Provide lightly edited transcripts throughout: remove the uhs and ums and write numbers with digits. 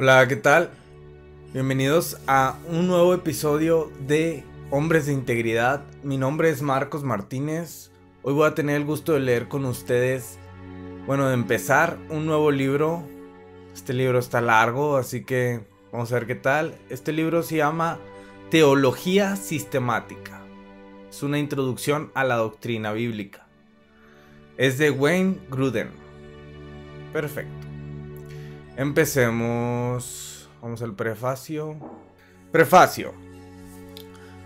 Hola, ¿qué tal? Bienvenidos a un nuevo episodio de Hombres de Integridad. Mi nombre es Marcos Martínez. Hoy voy a tener el gusto de leer con ustedes, de empezar un nuevo libro. Este libro está largo, así que vamos a ver qué tal. Este libro se llama Teología Sistemática. Es una introducción a la doctrina bíblica. Es de Wayne Grudem. Perfecto. Empecemos. Vamos al prefacio. Prefacio.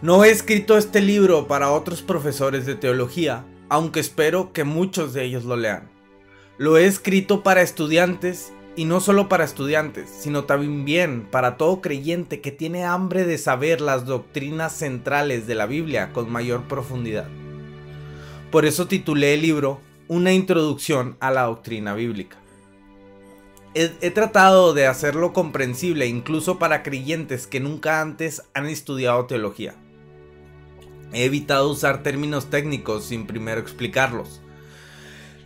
No he escrito este libro para otros profesores de teología, aunque espero que muchos de ellos lo lean. Lo he escrito para estudiantes, y no solo para estudiantes, sino también para todo creyente que tiene hambre de saber las doctrinas centrales de la Biblia con mayor profundidad. Por eso titulé el libro Una introducción a la doctrina bíblica. He tratado de hacerlo comprensible incluso para creyentes que nunca antes han estudiado teología. He evitado usar términos técnicos sin primero explicarlos.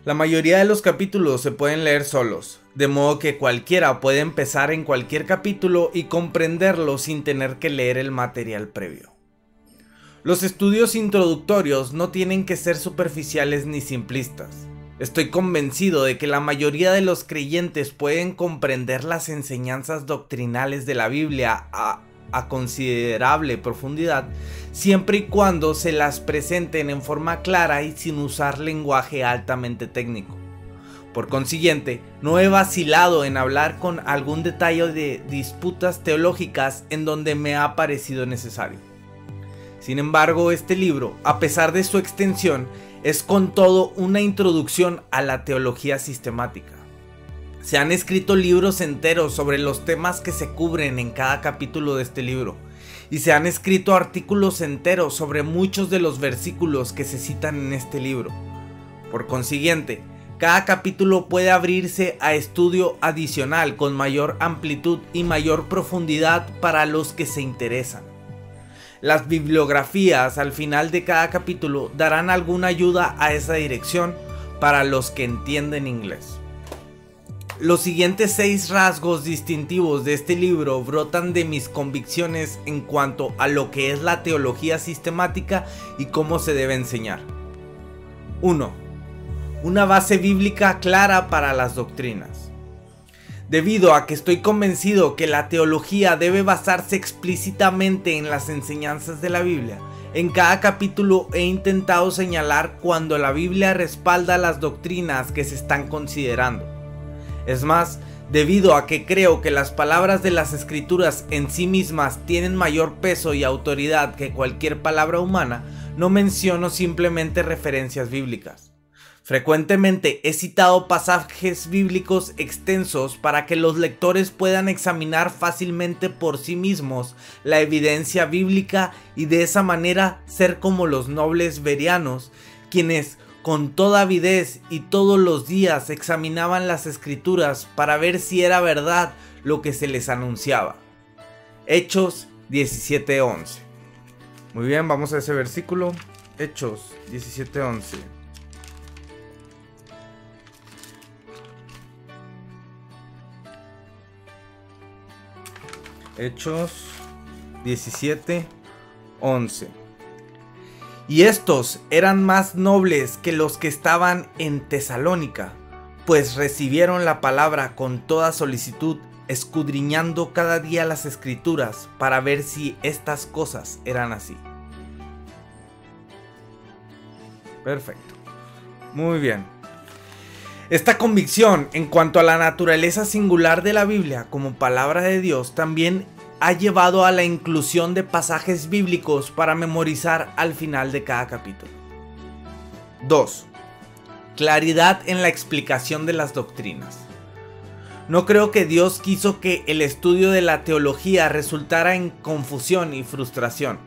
La mayoría de los capítulos se pueden leer solos, de modo que cualquiera puede empezar en cualquier capítulo y comprenderlo sin tener que leer el material previo. Los estudios introductorios no tienen que ser superficiales ni simplistas. Estoy convencido de que la mayoría de los creyentes pueden comprender las enseñanzas doctrinales de la Biblia a considerable profundidad, siempre y cuando se las presenten en forma clara y sin usar lenguaje altamente técnico. Por consiguiente, no he vacilado en hablar con algún detalle de disputas teológicas en donde me ha parecido necesario. Sin embargo, este libro, a pesar de su extensión, es con todo una introducción a la teología sistemática. Se han escrito libros enteros sobre los temas que se cubren en cada capítulo de este libro, y se han escrito artículos enteros sobre muchos de los versículos que se citan en este libro. Por consiguiente, cada capítulo puede abrirse a estudio adicional con mayor amplitud y mayor profundidad para los que se interesan. Las bibliografías al final de cada capítulo darán alguna ayuda a esa dirección para los que entienden inglés. Los siguientes 6 rasgos distintivos de este libro brotan de mis convicciones en cuanto a lo que es la teología sistemática y cómo se debe enseñar. 1. Una base bíblica clara para las doctrinas. Debido a que estoy convencido que la teología debe basarse explícitamente en las enseñanzas de la Biblia, en cada capítulo he intentado señalar cuando la Biblia respalda las doctrinas que se están considerando. Es más, debido a que creo que las palabras de las Escrituras en sí mismas tienen mayor peso y autoridad que cualquier palabra humana, no menciono simplemente referencias bíblicas. Frecuentemente he citado pasajes bíblicos extensos para que los lectores puedan examinar fácilmente por sí mismos la evidencia bíblica y de esa manera ser como los nobles bereanos, quienes con toda avidez y todos los días examinaban las escrituras para ver si era verdad lo que se les anunciaba. Hechos 17:11. Muy bien, vamos a ese versículo. Hechos 17:11. Hechos 17:11. Y estos eran más nobles que los que estaban en Tesalónica, pues recibieron la palabra con toda solicitud, escudriñando cada día las escrituras para ver si estas cosas eran así. Perfecto. Muy bien. Esta convicción en cuanto a la naturaleza singular de la Biblia como palabra de Dios también ha llevado a la inclusión de pasajes bíblicos para memorizar al final de cada capítulo. 2. Claridad en la explicación de las doctrinas. No creo que Dios quiso que el estudio de la teología resultara en confusión y frustración.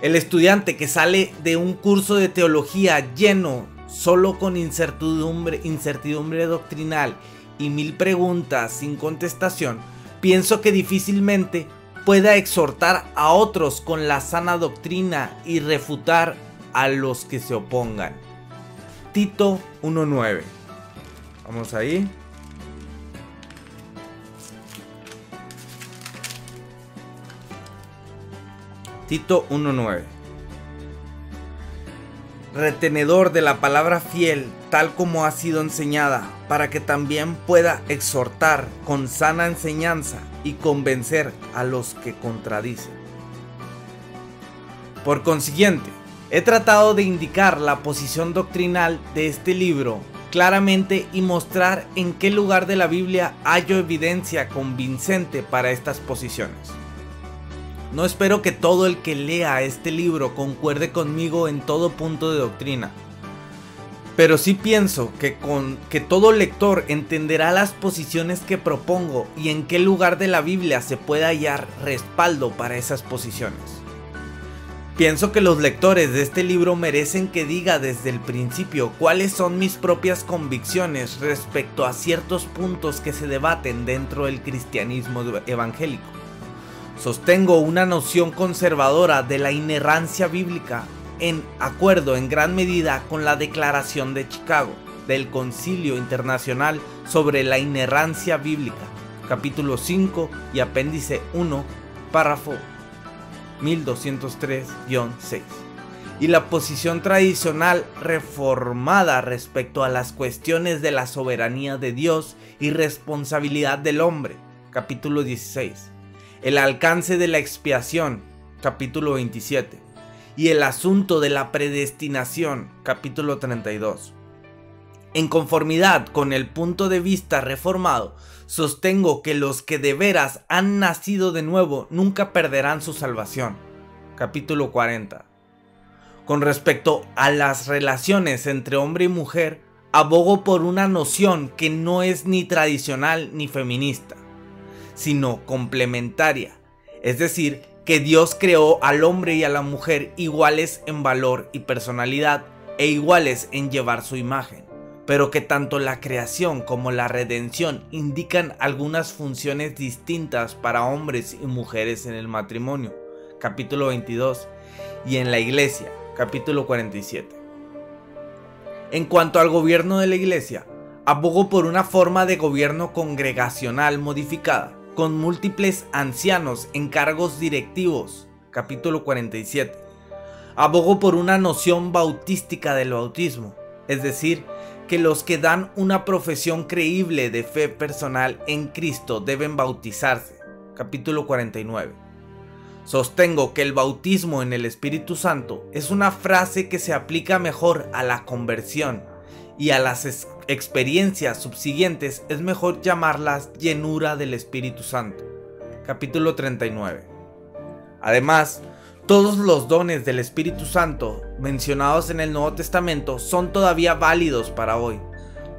El estudiante que sale de un curso de teología lleno solo con incertidumbre doctrinal y 1000 preguntas sin contestación, pienso que difícilmente pueda exhortar a otros con la sana doctrina y refutar a los que se opongan. Tito 1:9. Vamos ahí. Tito 1:9. Retenedor de la palabra fiel, tal como ha sido enseñada, para que también pueda exhortar con sana enseñanza y convencer a los que contradicen. Por consiguiente, he tratado de indicar la posición doctrinal de este libro claramente y mostrar en qué lugar de la Biblia hallo evidencia convincente para estas posiciones. No espero que todo el que lea este libro concuerde conmigo en todo punto de doctrina, pero sí pienso que todo lector entenderá las posiciones que propongo y en qué lugar de la Biblia se puede hallar respaldo para esas posiciones. Pienso que los lectores de este libro merecen que diga desde el principio cuáles son mis propias convicciones respecto a ciertos puntos que se debaten dentro del cristianismo evangélico. Sostengo una noción conservadora de la inerrancia bíblica en acuerdo en gran medida con la Declaración de Chicago del Concilio Internacional sobre la Inerrancia Bíblica, capítulo 5 y apéndice 1, párrafo 1203-6, y la posición tradicional reformada respecto a las cuestiones de la soberanía de Dios y responsabilidad del hombre, capítulo 16, el alcance de la expiación, capítulo 27, y el asunto de la predestinación, capítulo 32. En conformidad con el punto de vista reformado, sostengo que los que de veras han nacido de nuevo nunca perderán su salvación. Capítulo 40. Con respecto a las relaciones entre hombre y mujer, abogo por una noción que no es ni tradicional ni feminista, sino complementaria, es decir, que Dios creó al hombre y a la mujer iguales en valor y personalidad e iguales en llevar su imagen, pero que tanto la creación como la redención indican algunas funciones distintas para hombres y mujeres en el matrimonio, capítulo 22, y en la iglesia, capítulo 47. En cuanto al gobierno de la iglesia, abogo por una forma de gobierno congregacional modificada, con múltiples ancianos en cargos directivos, capítulo 47. Abogo por una noción bautística del bautismo, es decir, que los que dan una profesión creíble de fe personal en Cristo deben bautizarse, capítulo 49. Sostengo que el bautismo en el Espíritu Santo es una frase que se aplica mejor a la conversión y a las experiencias subsiguientes es mejor llamarlas llenura del Espíritu Santo, capítulo 39. Además, todos los dones del Espíritu Santo mencionados en el Nuevo Testamento son todavía válidos para hoy,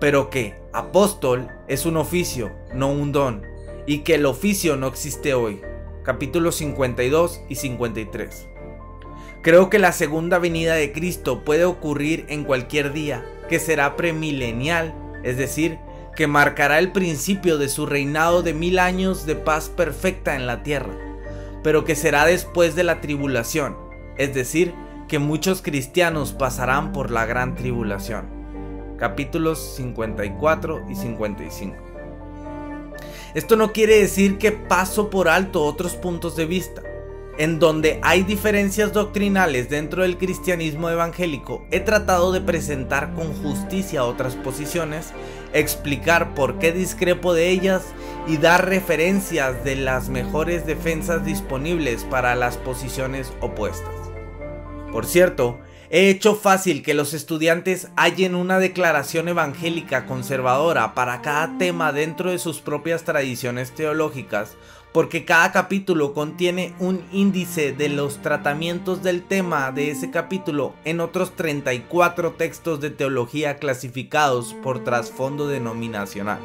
pero que apóstol es un oficio, no un don, y que el oficio no existe hoy, capítulos 52 y 53. Creo que la segunda venida de Cristo puede ocurrir en cualquier día, que será premilenial, es decir, que marcará el principio de su reinado de 1000 años de paz perfecta en la tierra, pero que será después de la tribulación, es decir, que muchos cristianos pasarán por la gran tribulación. Capítulos 54 y 55. Esto no quiere decir que paso por alto otros puntos de vista. En donde hay diferencias doctrinales dentro del cristianismo evangélico, he tratado de presentar con justicia otras posiciones, explicar por qué discrepo de ellas y dar referencias de las mejores defensas disponibles para las posiciones opuestas. Por cierto, he hecho fácil que los estudiantes hallen una declaración evangélica conservadora para cada tema dentro de sus propias tradiciones teológicas, porque cada capítulo contiene un índice de los tratamientos del tema de ese capítulo en otros 34 textos de teología clasificados por trasfondo denominacional.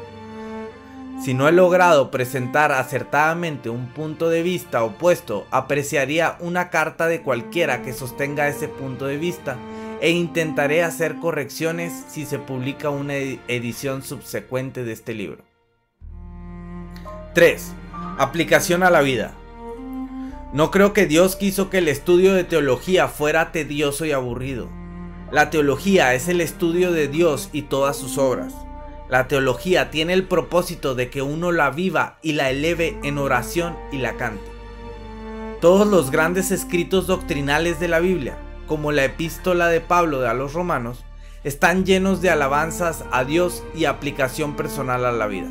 Si no he logrado presentar acertadamente un punto de vista opuesto, apreciaría una carta de cualquiera que sostenga ese punto de vista e intentaré hacer correcciones si se publica una edición subsecuente de este libro. 3. Aplicación a la vida. No creo que Dios quiso que el estudio de teología fuera tedioso y aburrido. La teología es el estudio de Dios y todas sus obras. La teología tiene el propósito de que uno la viva y la eleve en oración y la cante. Todos los grandes escritos doctrinales de la Biblia, como la epístola de Pablo a los Romanos, están llenos de alabanzas a Dios y aplicación personal a la vida.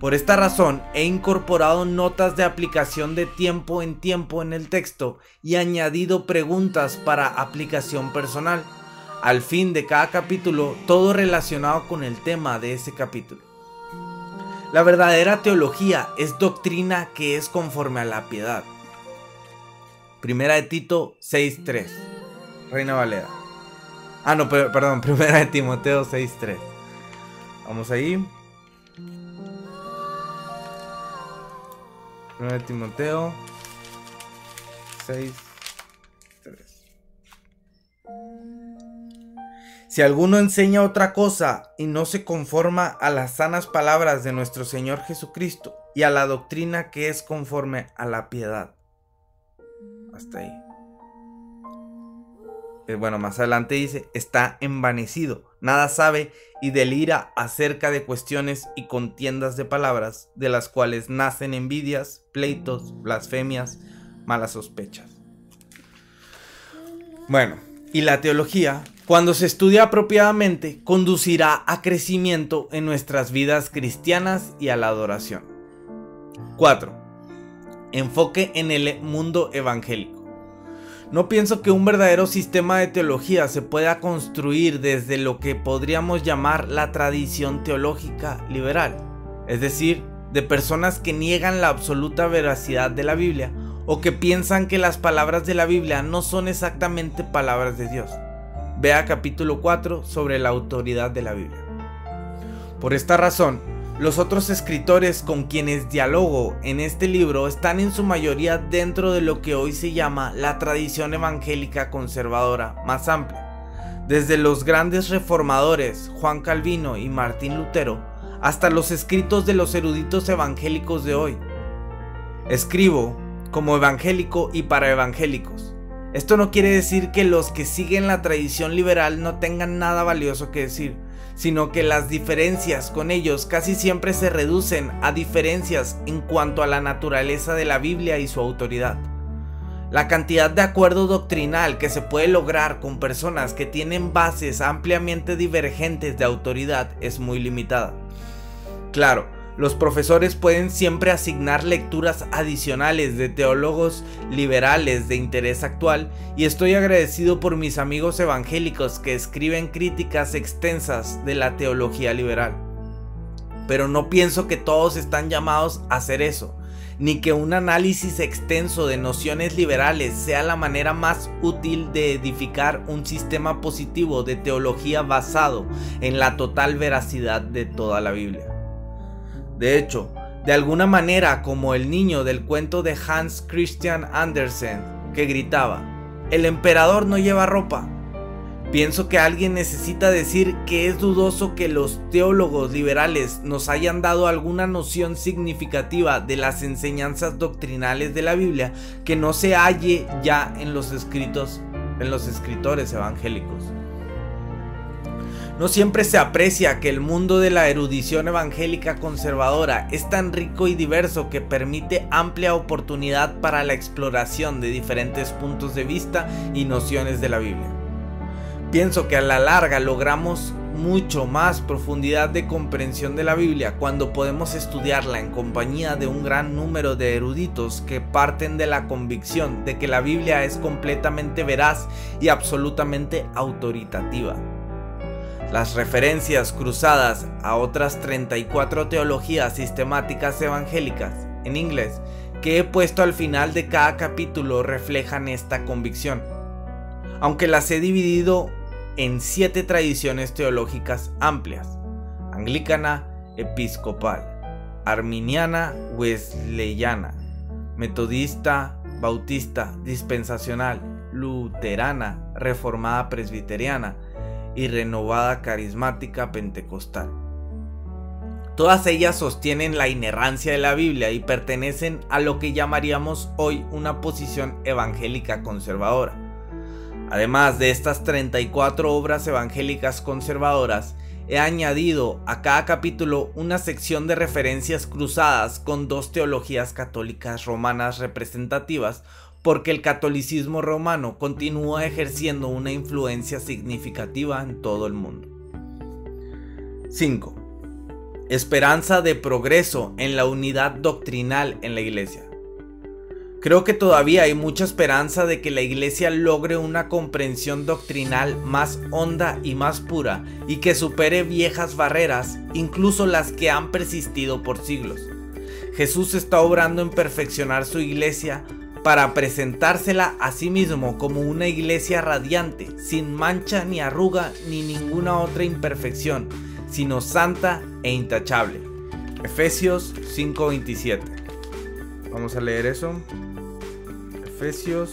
Por esta razón he incorporado notas de aplicación de tiempo en el texto y añadido preguntas para aplicación personal, al fin de cada capítulo, todo relacionado con el tema de ese capítulo. La verdadera teología es doctrina que es conforme a la piedad. Primera de Tito 6:3, Reina Valera. Perdón, Primera de Timoteo 6:3. Vamos ahí. Primera de Timoteo 6:3. Si alguno enseña otra cosa y no se conforma a las sanas palabras de nuestro Señor Jesucristo y a la doctrina que es conforme a la piedad. Hasta ahí. Bueno, más adelante dice, está envanecido, nada sabe y delira acerca de cuestiones y contiendas de palabras, de las cuales nacen envidias, pleitos, blasfemias, malas sospechas. Bueno, y la teología, cuando se estudia apropiadamente, conducirá a crecimiento en nuestras vidas cristianas y a la adoración. 4. Enfoque en el mundo evangélico. No pienso que un verdadero sistema de teología se pueda construir desde lo que podríamos llamar la tradición teológica liberal, es decir, de personas que niegan la absoluta veracidad de la Biblia o que piensan que las palabras de la Biblia no son exactamente palabras de Dios. Vea capítulo 4 sobre la autoridad de la Biblia. Por esta razón, los otros escritores con quienes dialogo en este libro están en su mayoría dentro de lo que hoy se llama la tradición evangélica conservadora más amplia, desde los grandes reformadores Juan Calvino y Martín Lutero hasta los escritos de los eruditos evangélicos de hoy. Escribo como evangélico y para evangélicos. Esto no quiere decir que los que siguen la tradición liberal no tengan nada valioso que decir, sino que las diferencias con ellos casi siempre se reducen a diferencias en cuanto a la naturaleza de la Biblia y su autoridad. La cantidad de acuerdo doctrinal que se puede lograr con personas que tienen bases ampliamente divergentes de autoridad es muy limitada. Claro, los profesores pueden siempre asignar lecturas adicionales de teólogos liberales de interés actual y estoy agradecido por mis amigos evangélicos que escriben críticas extensas de la teología liberal. Pero no pienso que todos están llamados a hacer eso, ni que un análisis extenso de nociones liberales sea la manera más útil de edificar un sistema positivo de teología basado en la total veracidad de toda la Biblia. De hecho, de alguna manera como el niño del cuento de Hans Christian Andersen que gritaba, "El emperador no lleva ropa". Pienso que alguien necesita decir que es dudoso que los teólogos liberales nos hayan dado alguna noción significativa de las enseñanzas doctrinales de la Biblia que no se halle ya en los escritores evangélicos. No siempre se aprecia que el mundo de la erudición evangélica conservadora es tan rico y diverso que permite amplia oportunidad para la exploración de diferentes puntos de vista y nociones de la Biblia. Pienso que a la larga logramos mucho más profundidad de comprensión de la Biblia cuando podemos estudiarla en compañía de un gran número de eruditos que parten de la convicción de que la Biblia es completamente veraz y absolutamente autoritativa. Las referencias cruzadas a otras 34 teologías sistemáticas evangélicas, en inglés, que he puesto al final de cada capítulo reflejan esta convicción, aunque las he dividido en 7 tradiciones teológicas amplias: anglicana, episcopal, arminiana, wesleyana, metodista, bautista, dispensacional, luterana, reformada presbiteriana y renovada carismática pentecostal. Todas ellas sostienen la inerrancia de la Biblia y pertenecen a lo que llamaríamos hoy una posición evangélica conservadora. Además de estas 34 obras evangélicas conservadoras, he añadido a cada capítulo una sección de referencias cruzadas con 2 teologías católicas romanas representativas, porque el catolicismo romano continúa ejerciendo una influencia significativa en todo el mundo. 5. Esperanza de progreso en la unidad doctrinal en la Iglesia. Creo que todavía hay mucha esperanza de que la Iglesia logre una comprensión doctrinal más honda y más pura, y que supere viejas barreras, incluso las que han persistido por siglos. Jesús está obrando en perfeccionar su Iglesia para presentársela a sí mismo como una Iglesia radiante, sin mancha ni arruga ni ninguna otra imperfección, sino santa e intachable. Efesios 5:27. Vamos a leer eso. Efesios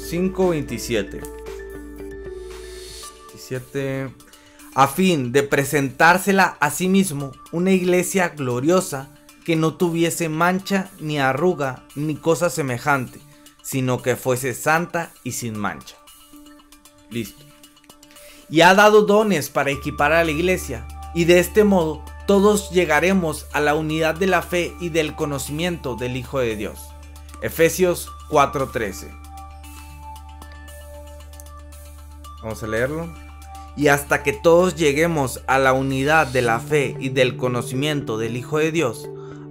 5:27. A fin de presentársela a sí mismo una Iglesia gloriosa, que no tuviese mancha ni arruga ni cosa semejante, sino que fuese santa y sin mancha. Listo. Y ha dado dones para equipar a la Iglesia, y de este modo todos llegaremos a la unidad de la fe y del conocimiento del Hijo de Dios. Efesios 4:13. Vamos a leerlo. Y hasta que todos lleguemos a la unidad de la fe y del conocimiento del Hijo de Dios,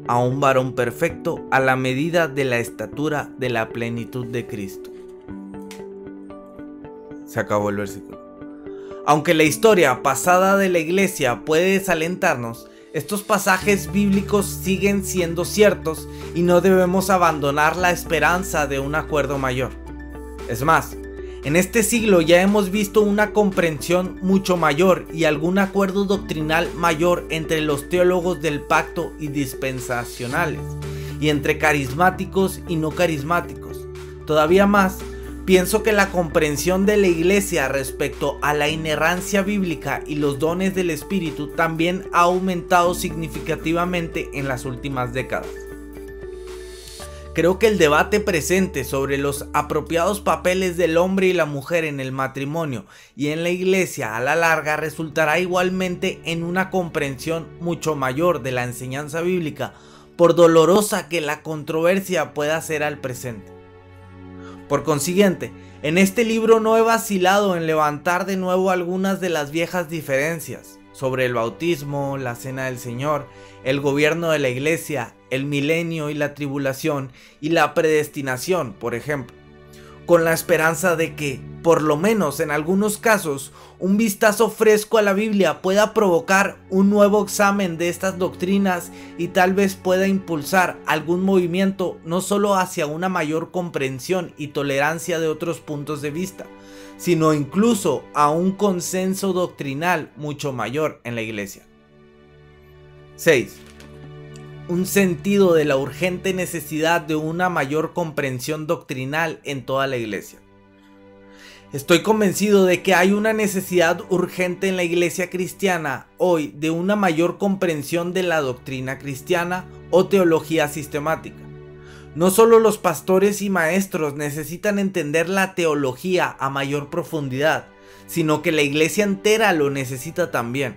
a un varón perfecto, a la medida de la estatura de la plenitud de Cristo. Se acabó el versículo. Aunque la historia pasada de la Iglesia puede desalentarnos, estos pasajes bíblicos siguen siendo ciertos y no debemos abandonar la esperanza de un acuerdo mayor. Es más, en este siglo ya hemos visto una comprensión mucho mayor y algún acuerdo doctrinal mayor entre los teólogos del pacto y dispensacionales, y entre carismáticos y no carismáticos. Todavía más, pienso que la comprensión de la Iglesia respecto a la inerrancia bíblica y los dones del Espíritu también ha aumentado significativamente en las últimas décadas. Creo que el debate presente sobre los apropiados papeles del hombre y la mujer en el matrimonio y en la Iglesia a la larga resultará igualmente en una comprensión mucho mayor de la enseñanza bíblica, por dolorosa que la controversia pueda ser al presente. Por consiguiente, en este libro no he vacilado en levantar de nuevo algunas de las viejas diferencias sobre el bautismo, la cena del Señor, el gobierno de la Iglesia, el milenio y la tribulación y la predestinación, por ejemplo, con la esperanza de que, por lo menos en algunos casos, un vistazo fresco a la Biblia pueda provocar un nuevo examen de estas doctrinas y tal vez pueda impulsar algún movimiento no solo hacia una mayor comprensión y tolerancia de otros puntos de vista, sino incluso a un consenso doctrinal mucho mayor en la Iglesia. 6. Un sentido de la urgente necesidad de una mayor comprensión doctrinal en toda la Iglesia. Estoy convencido de que hay una necesidad urgente en la Iglesia cristiana hoy de una mayor comprensión de la doctrina cristiana o teología sistemática. No solo los pastores y maestros necesitan entender la teología a mayor profundidad, sino que la Iglesia entera lo necesita también.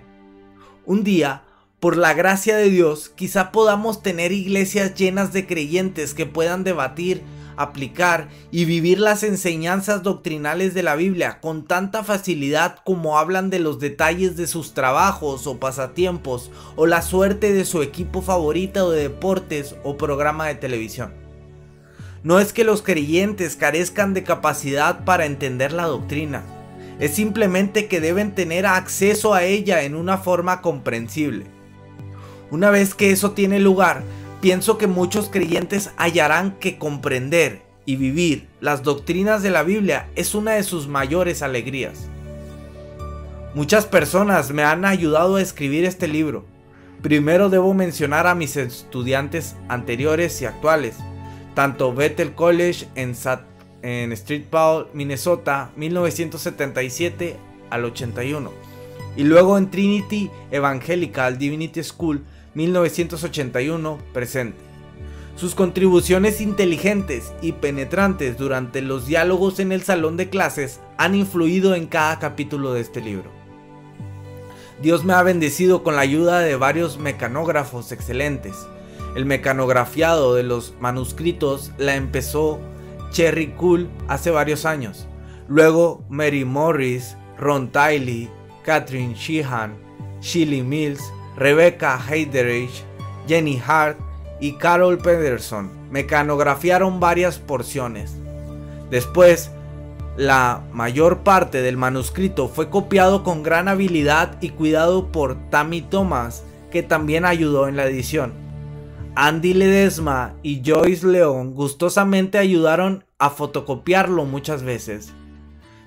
Un día, por la gracia de Dios, quizá podamos tener iglesias llenas de creyentes que puedan debatir, aplicar y vivir las enseñanzas doctrinales de la Biblia con tanta facilidad como hablan de los detalles de sus trabajos o pasatiempos o la suerte de su equipo favorito de deportes o programa de televisión. No es que los creyentes carezcan de capacidad para entender la doctrina, es simplemente que deben tener acceso a ella en una forma comprensible. Una vez que eso tiene lugar, pienso que muchos creyentes hallarán que comprender y vivir las doctrinas de la Biblia es una de sus mayores alegrías. Muchas personas me han ayudado a escribir este libro. Primero debo mencionar a mis estudiantes anteriores y actuales, tanto Bethel College en St. Paul, Minnesota, 1977 al 81, y luego en Trinity Evangelical Divinity School, 1981 presente. Sus contribuciones inteligentes y penetrantes durante los diálogos en el salón de clases han influido en cada capítulo de este libro. Dios me ha bendecido con la ayuda de varios mecanógrafos excelentes. El mecanografiado de los manuscritos la empezó Cherry Cool hace varios años. Luego Mary Morris, Ron Tiley, Catherine Sheehan, Shelley Mills, Rebecca Heiderich, Jenny Hart y Carol Pederson mecanografiaron varias porciones. Después, la mayor parte del manuscrito fue copiado con gran habilidad y cuidado por Tammy Thomas, que también ayudó en la edición. Andy Ledesma y Joyce León gustosamente ayudaron a fotocopiarlo muchas veces.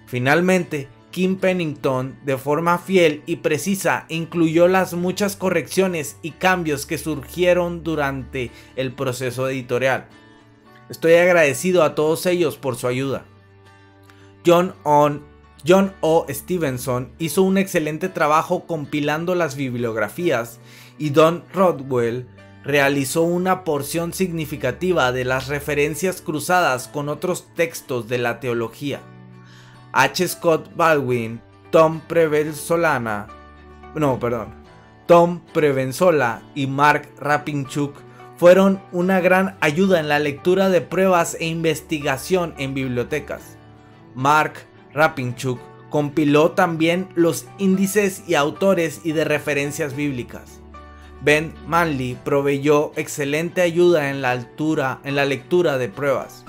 Finalmente, Kim Pennington, de forma fiel y precisa, incluyó las muchas correcciones y cambios que surgieron durante el proceso editorial. Estoy agradecido a todos ellos por su ayuda. John O. Stevenson hizo un excelente trabajo compilando las bibliografías y Don Rodwell realizó una porción significativa de las referencias cruzadas con otros textos de la teología. H. Scott Baldwin, Tom Prevenzola y Mark Rapinchuk fueron una gran ayuda en la lectura de pruebas e investigación en bibliotecas. Mark Rapinchuk compiló también los índices y autores y de referencias bíblicas. Ben Manley proveyó excelente ayuda en la lectura de pruebas.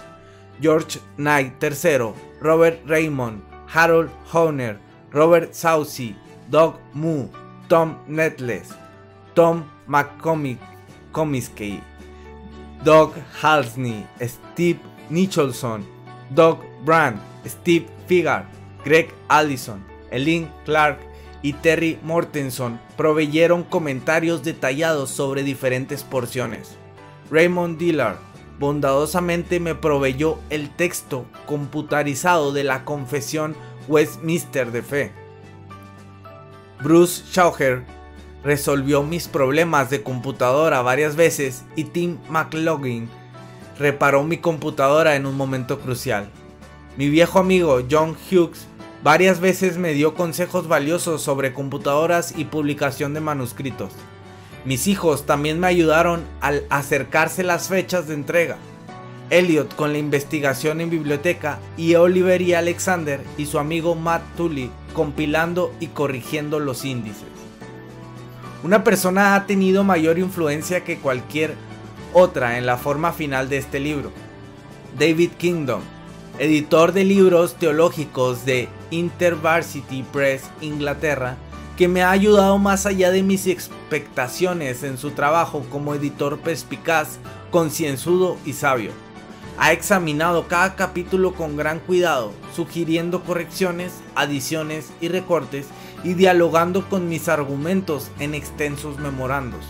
George Knight III, Robert Raymond, Harold Horner, Robert Saucy, Doug Moo, Tom Nettles, Tom McComiskey, Doug Halsney, Steve Nicholson, Doug Brandt, Steve Figart, Greg Allison, Eileen Clark y Terry Mortenson proveyeron comentarios detallados sobre diferentes porciones. Raymond Dillard bondadosamente me proveyó el texto computarizado de la Confesión Westminster de Fe. Bruce Schauer resolvió mis problemas de computadora varias veces y Tim McLaughlin reparó mi computadora en un momento crucial. Mi viejo amigo John Hughes varias veces me dio consejos valiosos sobre computadoras y publicación de manuscritos. Mis hijos también me ayudaron al acercarse las fechas de entrega. Elliot con la investigación en biblioteca y Oliver y Alexander y su amigo Matt Tully compilando y corrigiendo los índices. Una persona ha tenido mayor influencia que cualquier otra en la forma final de este libro. David Kingdom, editor de libros teológicos de InterVarsity Press, Inglaterra, que me ha ayudado más allá de mis expectaciones en su trabajo como editor perspicaz, concienzudo y sabio. Ha examinado cada capítulo con gran cuidado, sugiriendo correcciones, adiciones y recortes y dialogando con mis argumentos en extensos memorandos.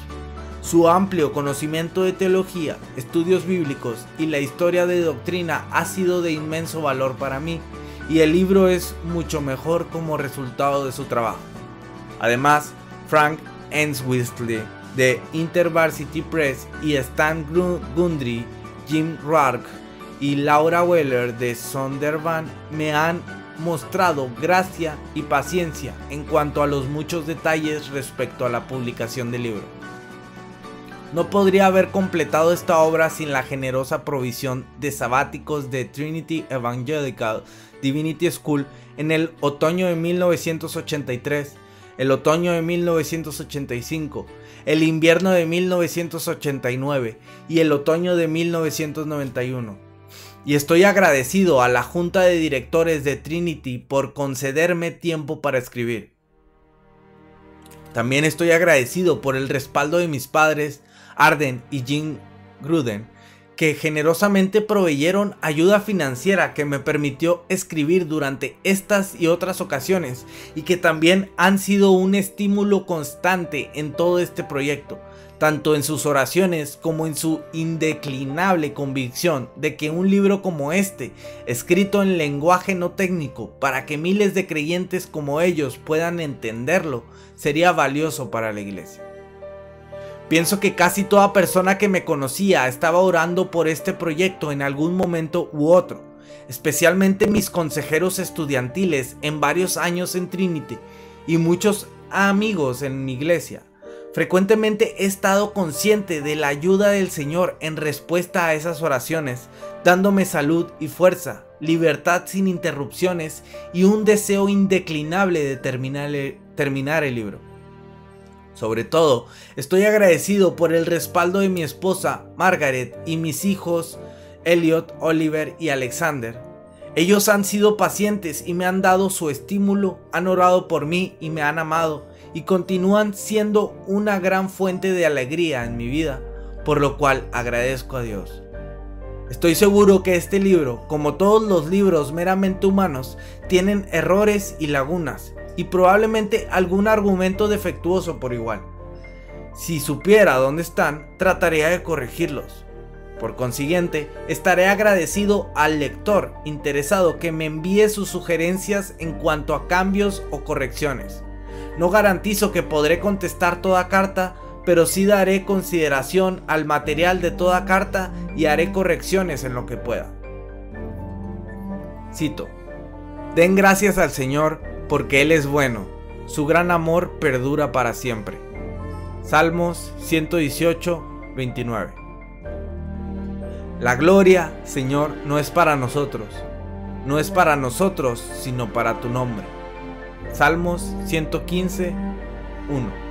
Su amplio conocimiento de teología, estudios bíblicos y la historia de doctrina ha sido de inmenso valor para mí, y el libro es mucho mejor como resultado de su trabajo. Además, Frank Enswisley de InterVarsity Press y Stan Gundry, Jim Rourke y Laura Weller de Zondervan me han mostrado gracia y paciencia en cuanto a los muchos detalles respecto a la publicación del libro. No podría haber completado esta obra sin la generosa provisión de sabáticos de Trinity Evangelical Divinity School en el otoño de 1983, el otoño de 1985, el invierno de 1989 y el otoño de 1991. Y estoy agradecido a la junta de directores de Trinity por concederme tiempo para escribir. También estoy agradecido por el respaldo de mis padres, Arden y Jim Gruden, que generosamente proveyeron ayuda financiera que me permitió escribir durante estas y otras ocasiones y que también han sido un estímulo constante en todo este proyecto, tanto en sus oraciones como en su indeclinable convicción de que un libro como este, escrito en lenguaje no técnico para que miles de creyentes como ellos puedan entenderlo, sería valioso para la iglesia. Pienso que casi toda persona que me conocía estaba orando por este proyecto en algún momento u otro, especialmente mis consejeros estudiantiles en varios años en Trinity y muchos amigos en mi iglesia. Frecuentemente he estado consciente de la ayuda del Señor en respuesta a esas oraciones, dándome salud y fuerza, libertad sin interrupciones y un deseo indeclinable de terminar el libro. Sobre todo, estoy agradecido por el respaldo de mi esposa, Margaret, y mis hijos, Elliot, Oliver y Alexander. Ellos han sido pacientes y me han dado su estímulo, han orado por mí y me han amado, y continúan siendo una gran fuente de alegría en mi vida, por lo cual agradezco a Dios. Estoy seguro que este libro, como todos los libros meramente humanos, tienen errores y lagunas, y probablemente algún argumento defectuoso por igual. Si supiera dónde están, trataría de corregirlos. Por consiguiente, estaré agradecido al lector interesado que me envíe sus sugerencias en cuanto a cambios o correcciones. No garantizo que podré contestar toda carta, pero sí daré consideración al material de toda carta y haré correcciones en lo que pueda. Cito: Den gracias al Señor porque Él es bueno, su gran amor perdura para siempre. Salmos 118, 29. La gloria, Señor, no es para nosotros, sino para tu nombre. Salmos 115, 1.